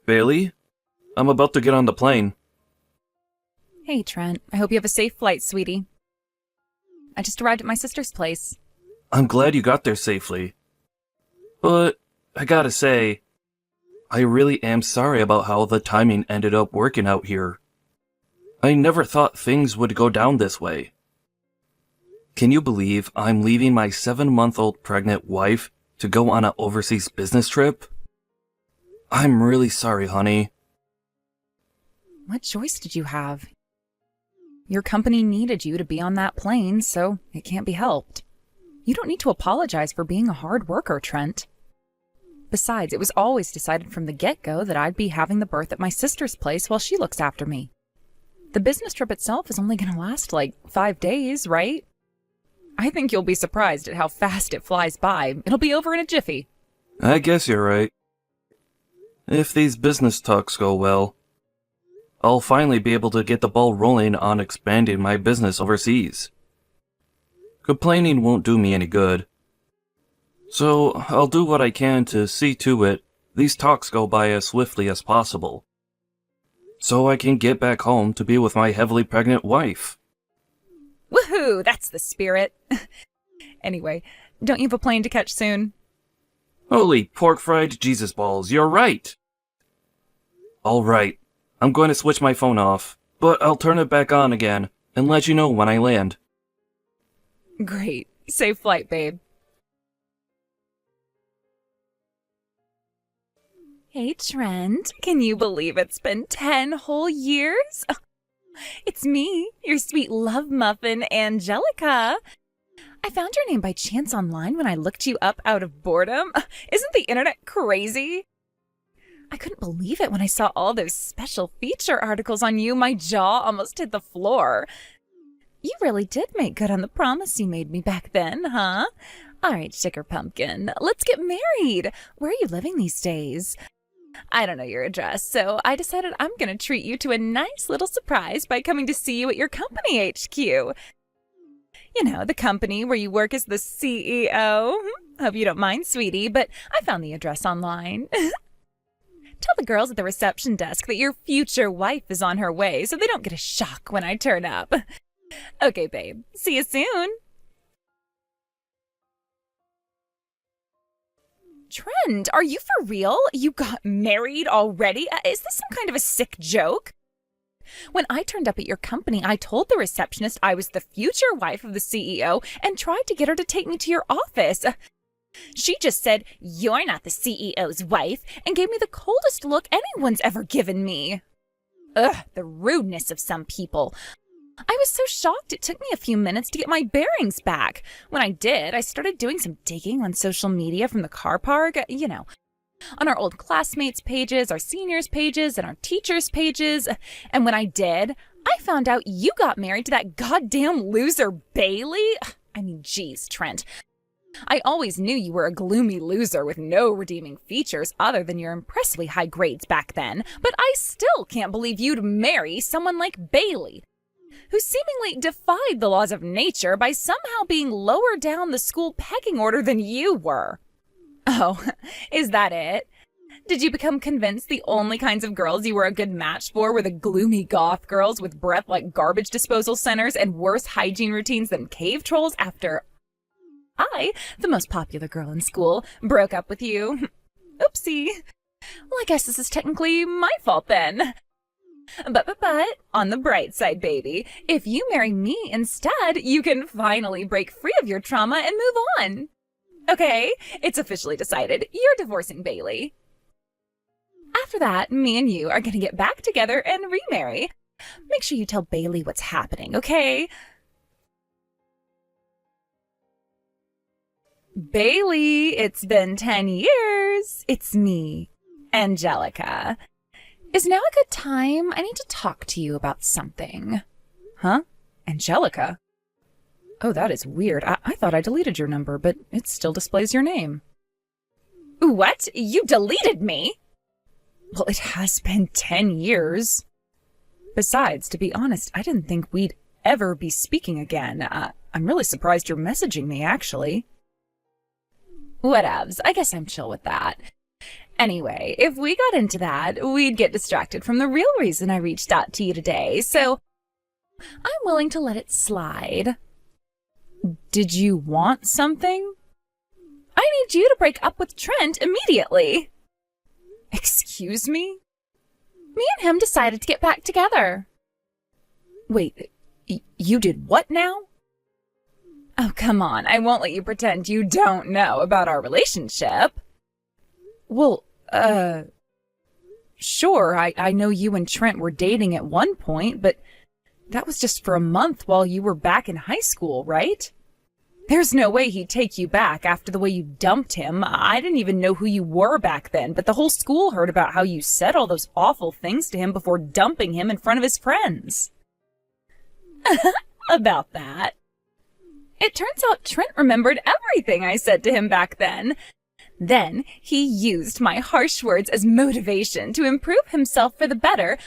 Bailey? I'm about to get on the plane. Hey, Trent. I hope you have a safe flight, sweetie. I just arrived at my sister's place. I'm glad you got there safely. But, I gotta say, I really am sorry about how the timing ended up working out here. I never thought things would go down this way. Can you believe I'm leaving my 7-month-old pregnant wife to go on an overseas business trip? I'm really sorry, honey. What choice did you have? Your company needed you to be on that plane, so it can't be helped. You don't need to apologize for being a hard worker, Trent. Besides, it was always decided from the get-go that I'd be having the birth at my sister's place while she looks after me. The business trip itself is only going to last like 5 days, right? I think you'll be surprised at how fast it flies by. It'll be over in a jiffy. I guess you're right. If these business talks go well, I'll finally be able to get the ball rolling on expanding my business overseas. Complaining won't do me any good. So I'll do what I can to see to it these talks go by as swiftly as possible, so I can get back home to be with my heavily pregnant wife. Woohoo! That's the spirit. Anyway, don't you have a plane to catch soon? Holy pork-fried Jesus balls, you're right! Alright, I'm going to switch my phone off, but I'll turn it back on again and let you know when I land. Great. Safe flight, babe. Hey, Trent. Can you believe it's been 10 whole years? It's me, your sweet love muffin, Angelica. I found your name by chance online when I looked you up out of boredom. Isn't the internet crazy? I couldn't believe it when I saw all those special feature articles on you. My jaw almost hit the floor. You really did make good on the promise you made me back then, huh? All right, Sugar Pumpkin, let's get married. Where are you living these days? I don't know your address, so I decided I'm going to treat you to a nice little surprise by coming to see you at your company HQ. You know, the company where you work as the CEO. Hope you don't mind, sweetie, but I found the address online. Tell the girls at the reception desk that your future wife is on her way so they don't get a shock when I turn up. Okay, babe. See you soon. Trent, are you for real? You got married already? Is this some kind of a sick joke? When I turned up at your company, I told the receptionist I was the future wife of the CEO and tried to get her to take me to your office. She just said, "You're not the CEO's wife," and gave me the coldest look anyone's ever given me. Ugh, the rudeness of some people. I was so shocked it took me a few minutes to get my bearings back. When I did, I started doing some digging on social media from the car park, on our old classmates' pages, our seniors' pages, and our teachers' pages. And when I did, I found out you got married to that goddamn loser Bailey. I mean, geez, Trent. I always knew you were a gloomy loser with no redeeming features other than your impressively high grades back then, but I still can't believe you'd marry someone like Bailey, who seemingly defied the laws of nature by somehow being lower down the school pecking order than you were. Oh, is that it? Did you become convinced the only kinds of girls you were a good match for were the gloomy goth girls with breath like garbage disposal centers and worse hygiene routines than cave trolls after I, the most popular girl in school, broke up with you? Oopsie. Well, I guess this is technically my fault then. But, on the bright side, baby, if you marry me instead, you can finally break free of your trauma and move on. Okay, it's officially decided. You're divorcing Bailey. After that, me and you are going to get back together and remarry. Make sure you tell Bailey what's happening, okay? Bailey, it's been 10 years. It's me, Angelica. Is now a good time? I need to talk to you about something. Huh? Angelica? Oh, that is weird. I thought I deleted your number, but it still displays your name. What? You deleted me? Well, it has been 10 years. Besides, to be honest, I didn't think we'd ever be speaking again. I'm really surprised you're messaging me, actually. Whatevs. I guess I'm chill with that. Anyway, if we got into that, we'd get distracted from the real reason I reached out to you today, so I'm willing to let it slide. Did you want something? I need you to break up with Trent immediately. Excuse me? Me and him decided to get back together. Wait, you did what now? Oh, come on, I won't let you pretend you don't know about our relationship. Well, sure, I know you and Trent were dating at one point, but that was just for a month while you were back in high school, right? There's no way he'd take you back after the way you dumped him. I didn't even know who you were back then, but the whole school heard about how you said all those awful things to him before dumping him in front of his friends. About that. It turns out Trent remembered everything I said to him back then. Then he used my harsh words as motivation to improve himself for the better,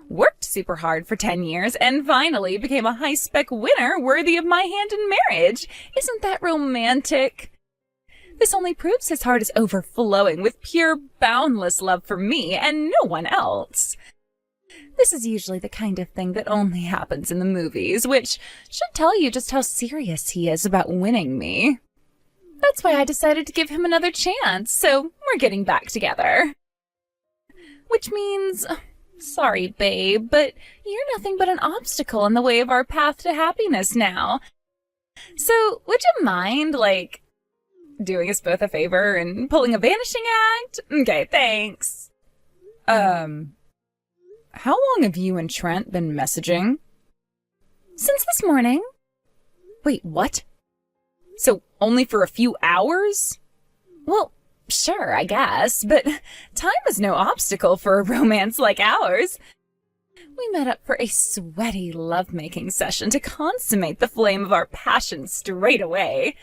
worked super hard for 10 years, and finally became a high-spec winner worthy of my hand in marriage. Isn't that romantic? This only proves his heart is overflowing with pure, boundless love for me and no one else. This is usually the kind of thing that only happens in the movies, which should tell you just how serious he is about winning me. That's why I decided to give him another chance, so we're getting back together. Which means, sorry, babe, but you're nothing but an obstacle in the way of our path to happiness now. So, would you mind, doing us both a favor and pulling a vanishing act? Okay, thanks. How long have you and Trent been messaging? Since this morning. Wait, what? So only for a few hours? Well, sure, I guess, but time is no obstacle for a romance like ours. We met up for a sweaty lovemaking session to consummate the flame of our passion straight away.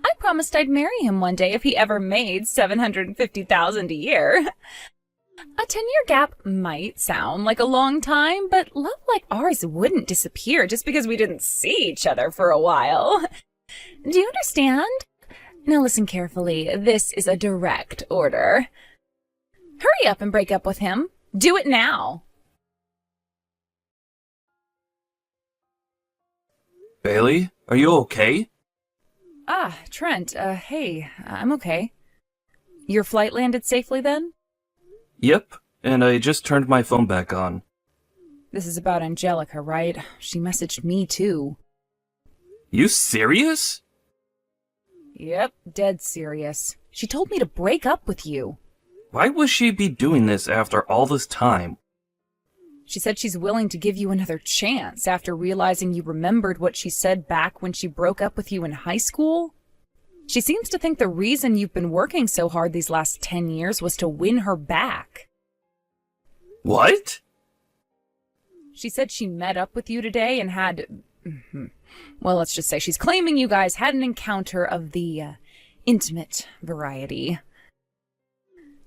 I promised I'd marry him one day if he ever made $750,000 a year. A 10-year gap might sound like a long time, but love like ours wouldn't disappear just because we didn't see each other for a while. Do you understand? Now listen carefully. This is a direct order. Hurry up and break up with him. Do it now. Bailey, are you okay? Ah, Trent, hey, I'm okay. Your flight landed safely then? Yep, and I just turned my phone back on. This is about Angelica, right? She messaged me too. You serious? Yep, dead serious. She told me to break up with you. Why would she be doing this after all this time? She said she's willing to give you another chance after realizing you remembered what she said back when she broke up with you in high school. She seems to think the reason you've been working so hard these last 10 years was to win her back. What? She said she met up with you today and had... Well, let's just say she's claiming you guys had an encounter of the intimate variety.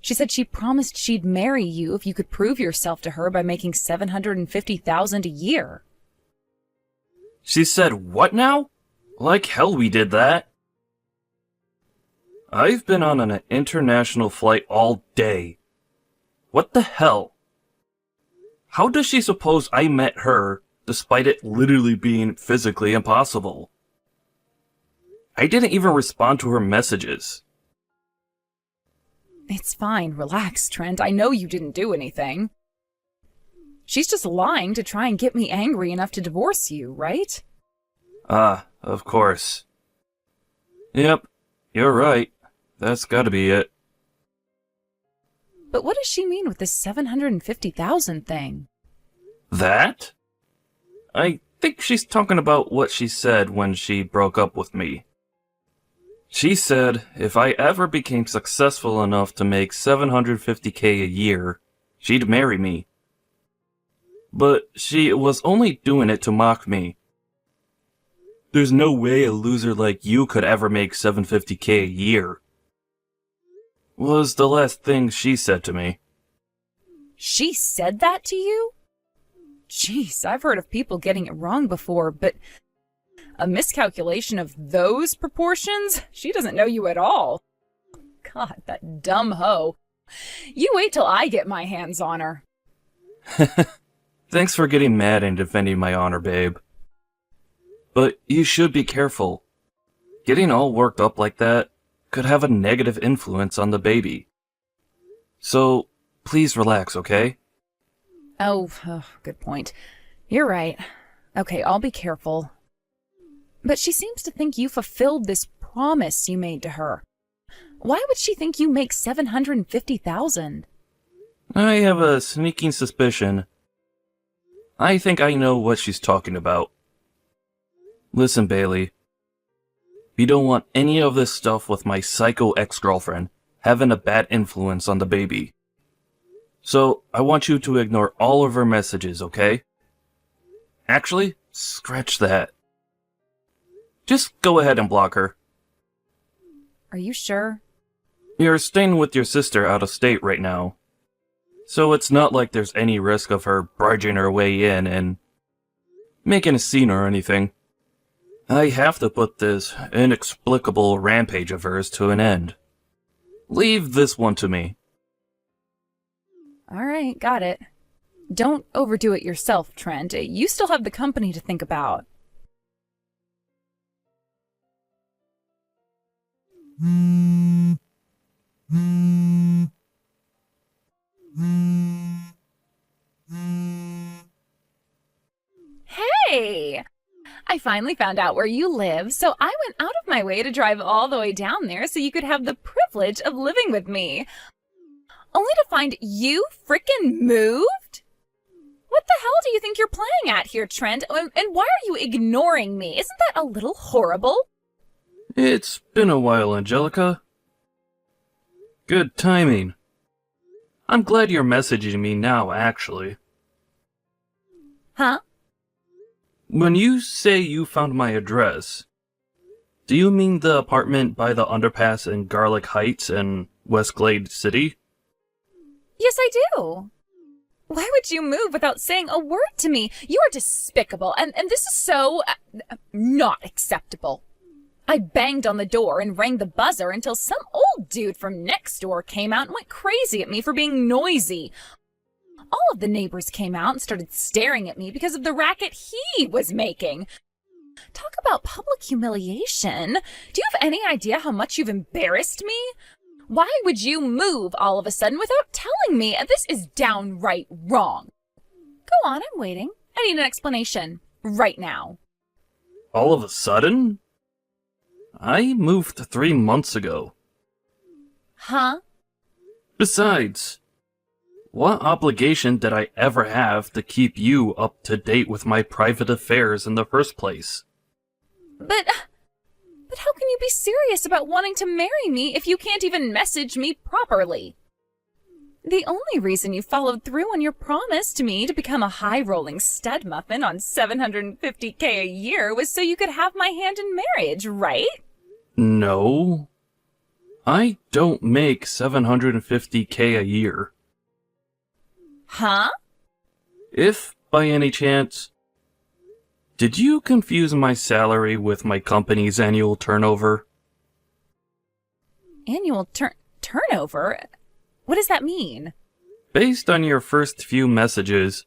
She said she promised she'd marry you if you could prove yourself to her by making $750,000 a year. She said what now? Like hell we did that. I've been on an international flight all day. What the hell? How does she suppose I met her, despite it literally being physically impossible? I didn't even respond to her messages. It's fine, relax, Trent. I know you didn't do anything. She's just lying to try and get me angry enough to divorce you, right? Ah, of course. Yep, you're right. That's gotta be it. But what does she mean with this $750,000 thing? That? I think she's talking about what she said when she broke up with me. She said if I ever became successful enough to make $750K a year, she'd marry me. But she was only doing it to mock me. There's no way a loser like you could ever make $750K a year. Was the last thing she said to me. She said that to you? Jeez, I've heard of people getting it wrong before, but a miscalculation of those proportions? She doesn't know you at all. God, that dumb hoe. You wait till I get my hands on her. Thanks for getting mad and defending my honor, babe. But you should be careful. Getting all worked up like that could have a negative influence on the baby. So, please relax, okay? Oh, good point. You're right. Okay, I'll be careful. But she seems to think you fulfilled this promise you made to her. Why would she think you make $750,000? I have a sneaking suspicion. I think I know what she's talking about. Listen, Bailey. You don't want any of this stuff with my psycho ex-girlfriend having a bad influence on the baby. So, I want you to ignore all of her messages, okay? Actually, scratch that. Just go ahead and block her. Are you sure? You're staying with your sister out of state right now. So it's not like there's any risk of her barging her way in and making a scene or anything. I have to put this inexplicable rampage of hers to an end. Leave this one to me. All right, got it. Don't overdo it yourself, Trent. You still have the company to think about. Hey! I finally found out where you live, so I went out of my way to drive all the way down there so you could have the privilege of living with me. Only to find you frickin' moved? What the hell do you think you're playing at here, Trent? And why are you ignoring me? Isn't that a little horrible? It's been a while, Angelica. Good timing. I'm glad you're messaging me now, actually. Huh? When you say you found my address, do you mean the apartment by the underpass in Garlic Heights in Westglade City? Yes, I do. Why would you move without saying a word to me? You are despicable, and this is so not acceptable. I banged on the door and rang the buzzer until some old dude from next door came out and went crazy at me for being noisy. All of the neighbors came out and started staring at me because of the racket he was making. Talk about public humiliation. Do you have any idea how much you've embarrassed me? Why would you move all of a sudden without telling me? This is downright wrong. Go on, I'm waiting. I need an explanation. Right now. All of a sudden? I moved 3 months ago. Huh? Besides, what obligation did I ever have to keep you up to date with my private affairs in the first place? But how can you be serious about wanting to marry me if you can't even message me properly? The only reason you followed through on your promise to me to become a high-rolling stud muffin on $750K a year was so you could have my hand in marriage, right? No. I don't make $750K a year. Huh? If, by any chance, did you confuse my salary with my company's annual turnover? Annual turnover? What does that mean? Based on your first few messages,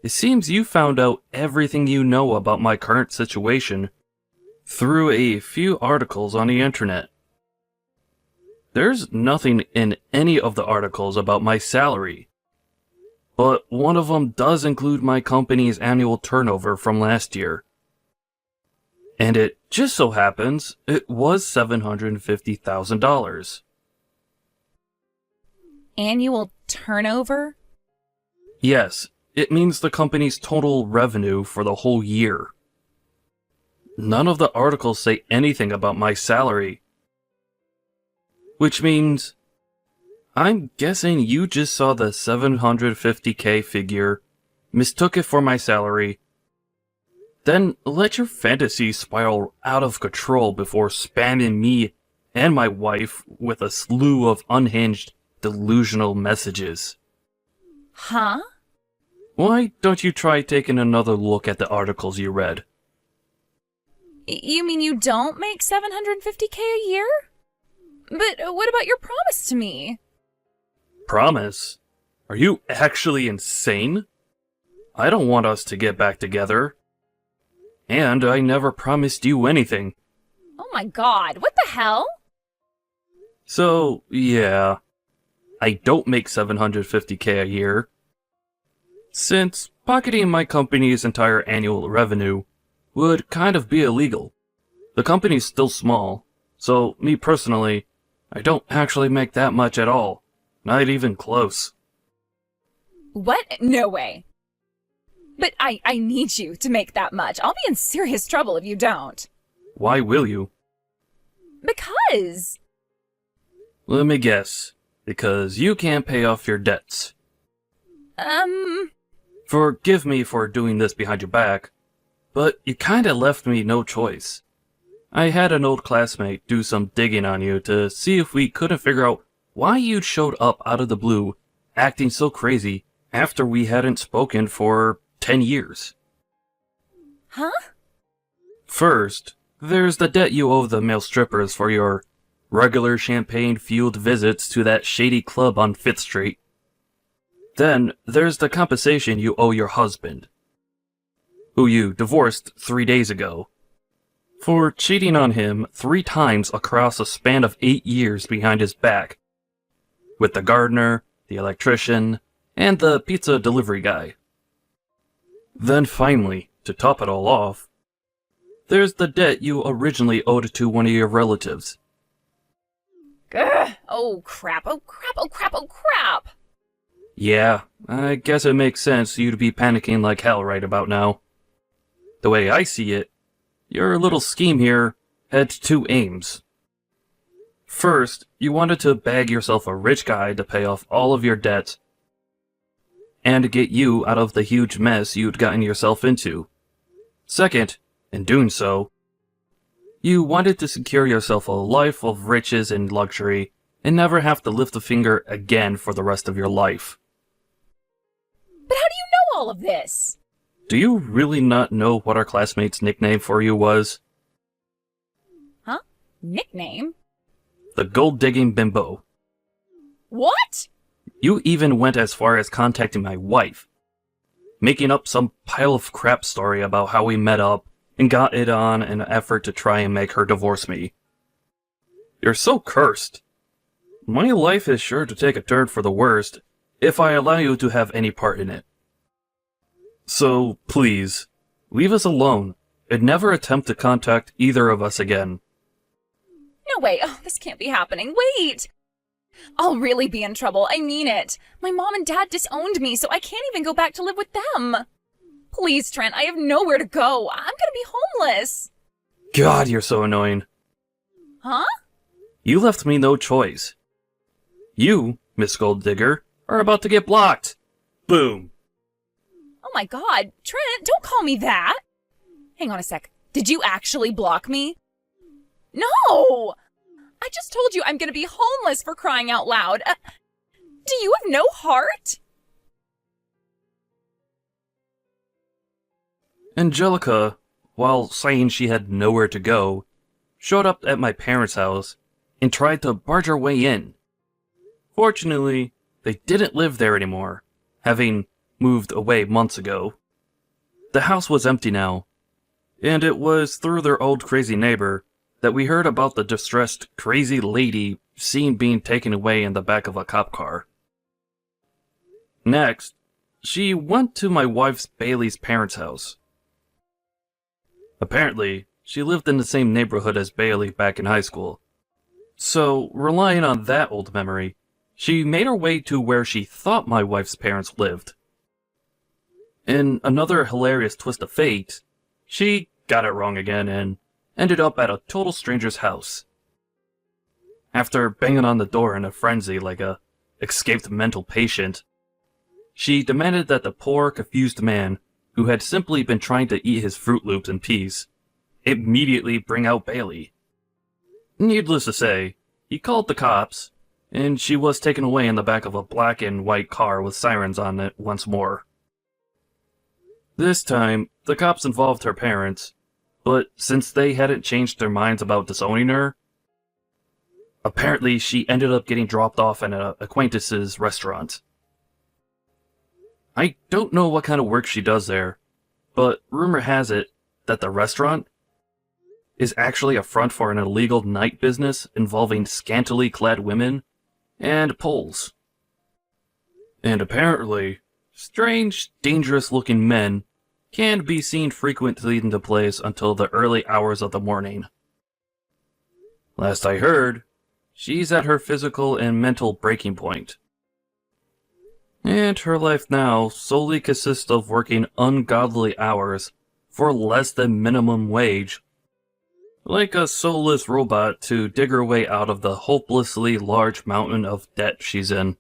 it seems you found out everything you know about my current situation through a few articles on the internet. There's nothing in any of the articles about my salary, but one of them does include my company's annual turnover from last year. And it just so happens it was $750,000. Annual turnover? Yes, it means the company's total revenue for the whole year. None of the articles say anything about my salary. Which means, I'm guessing you just saw the $750K figure, mistook it for my salary, then let your fantasy spiral out of control before spamming me and my wife with a slew of unhinged, delusional messages. Huh? Why don't you try taking another look at the articles you read? You mean you don't make $750K a year? But what about your promise to me? Promise? Are you actually insane? I don't want us to get back together. And I never promised you anything. Oh my god, what the hell? So, yeah. I don't make $750K a year. Since pocketing my company's entire annual revenue would kind of be illegal. The company's still small, so me personally, I don't actually make that much at all. Not even close. What? No way. But I need you to make that much. I'll be in serious trouble if you don't. Why will you? Because. Let me guess. Because you can't pay off your debts. Forgive me for doing this behind your back, but you kinda left me no choice. I had an old classmate do some digging on you to see if we couldn't figure out why you'd showed up out of the blue, acting so crazy after we hadn't spoken for 10 years. Huh? First, there's the debt you owe the male strippers for your regular champagne-fueled visits to that shady club on 5th Street. Then, there's the compensation you owe your husband, who you divorced 3 days ago, for cheating on him 3 times across a span of 8 years behind his back, with the gardener, the electrician, and the pizza delivery guy. Then finally, to top it all off, there's the debt you originally owed to one of your relatives. Ugh. Oh crap, oh crap, oh crap, oh crap! Yeah, I guess it makes sense you to be panicking like hell right about now. The way I see it, your little scheme here had 2 aims. First, you wanted to bag yourself a rich guy to pay off all of your debts and get you out of the huge mess you'd gotten yourself into. Second, in doing so, you wanted to secure yourself a life of riches and luxury and never have to lift a finger again for the rest of your life. But how do you know all of this? Do you really not know what our classmate's nickname for you was? Huh? Nickname? The gold-digging bimbo. What? You even went as far as contacting my wife, making up some pile of crap story about how we met up and got it on in an effort to try and make her divorce me. You're so cursed. My life is sure to take a turn for the worst if I allow you to have any part in it. So, please, leave us alone and never attempt to contact either of us again. No way, oh, this can't be happening. Wait! I'll really be in trouble, I mean it. My mom and dad disowned me, so I can't even go back to live with them. Please, Trent, I have nowhere to go. I'm gonna be homeless. God, you're so annoying. Huh? You left me no choice. You, Miss Gold Digger, are about to get blocked. Boom. Oh my god, Trent, don't call me that. Hang on a sec. Did you actually block me? No! I just told you I'm gonna be homeless, for crying out loud. Do you have no heart? Angelica, while saying she had nowhere to go, showed up at my parents' house and tried to barge her way in. Fortunately, they didn't live there anymore, having moved away months ago. The house was empty now, and it was through their old crazy neighbor that we heard about the distressed crazy lady seen being taken away in the back of a cop car. Next, she went to my wife's Bailey's parents' house. Apparently, she lived in the same neighborhood as Bailey back in high school. So, relying on that old memory, she made her way to where she thought my wife's parents lived. In another hilarious twist of fate, she got it wrong again and ended up at a total stranger's house. After banging on the door in a frenzy like a escaped mental patient, she demanded that the poor, confused man, who had simply been trying to eat his Fruit Loops in peace, immediately bring out Bailey. Needless to say, he called the cops, and she was taken away in the back of a black and white car with sirens on it once more. This time, the cops involved her parents, but since they hadn't changed their minds about disowning her, Apparently, she ended up getting dropped off at an acquaintance's restaurant. I don't know what kind of work she does there, but rumor has it that the restaurant is actually a front for an illegal night business involving scantily clad women and poles. And apparently, strange, dangerous-looking men can be seen frequently in the place until the early hours of the morning. Last I heard, she's at her physical and mental breaking point. And her life now solely consists of working ungodly hours for less than minimum wage, like a soulless robot to dig her way out of the hopelessly large mountain of debt she's in.